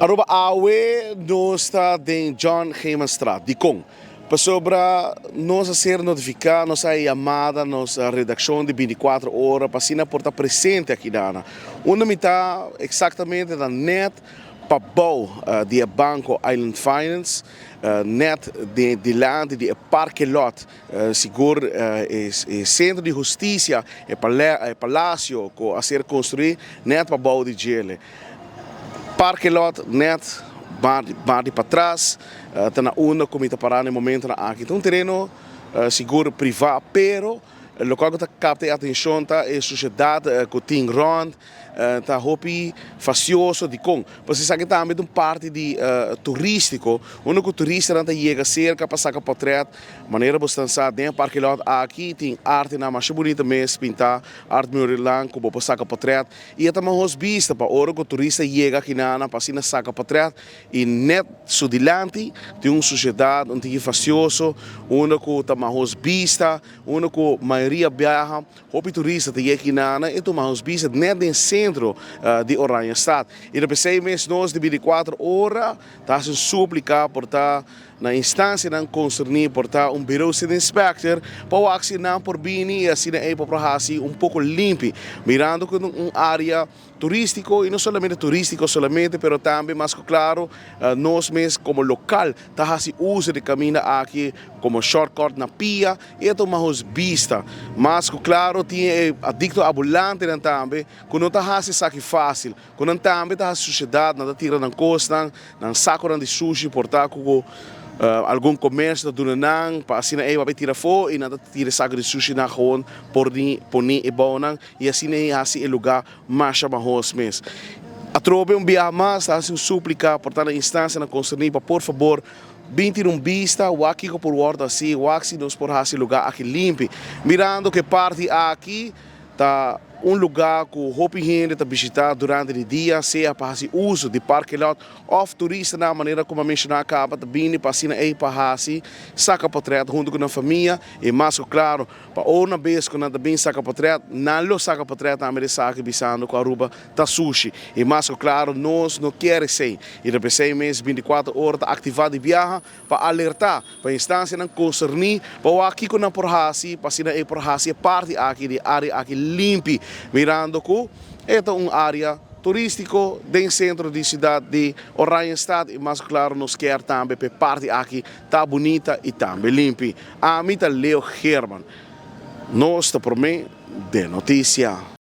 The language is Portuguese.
Aruba awe no está em John Heyman Straat, de Kong. Para sobre nós a ser notificado, nossa chamada, nossa redação de 24 horas, para assim portar presente aqui na. Onde me está exatamente na net para de Banco Island Finance, net de land de parque lot, seguro centro de justiça e palácio a ser construído, net para de gele. Parque lot net bate para trás, está na onda como está parando no momento aqui. Então, um terreno seguro privado, pero o local que capta a atenção é a sociedade que tem rond, está hopi facioso de com. Você sabe que também um parte de turístico, onde o turista não chega cerca para sacar portrait, maneira bastante dentro parque lot aqui tem arte na mais bonita mesmo, pintar arte mural como para sacar portrait e também os vista para hora que o turista chega aqui na para assim sacar portrait e net sudilante tem uma sociedade onde é facioso, onde que também os vista, onde que a maioria viaja, hopi turista tem aqui na e também os vista net em centro de Oranjestad. E depois 6 meses nós de 24 horas está se suplicar por estar na instância não concernir por estar bureau de inspector para o axi não por bini e assim é para pouco limpo, mirando com área turístico e não somente turístico somente, pero também mais claro nós mesmos como local tá assim uso de caminho aqui como shortcut na pia e então mais vista, mas claro tem adicto ambulante também quando tá assim saque fácil, quando também tá sociedade na tira na costa, na saco de sushi portar com algum comércio da Dunanang, para assim vai tirar fora e nada tira saco de sushi na rua por ni e bonang e assim é lugar mais chamado mesmo. A tropa viaja mais, está assim suplicar por estar na instância na concernir para por favor 21 vista, o aqui por ordem assim, o aqui nos por esse lugar aqui limpo, mirando que parte aqui tá lugar que o gente está visitar durante o dia, seja para fazer uso de parque lot ou turista na maneira como a mencionar acaba, também para assim para fazer saca portrait junto com a família e mais claro para outra vez quando também saca portrait não lo saca portrait também saca bisando com a Aruba tá sushi e mais claro nós não queremos ser e depois 6 meses 24 horas tá ativado de viagem para alertar para a instância não concernir para aqui quando por fazer para assim por fazer parte aqui de área aqui limpa mirando que esta é uma área turístico dentro do centro da cidade de Oranjestad e mais claro nos quer também para parte aqui tá bonita e também limpa. A mim tá Leo Herman. Nós está por mim de notícia.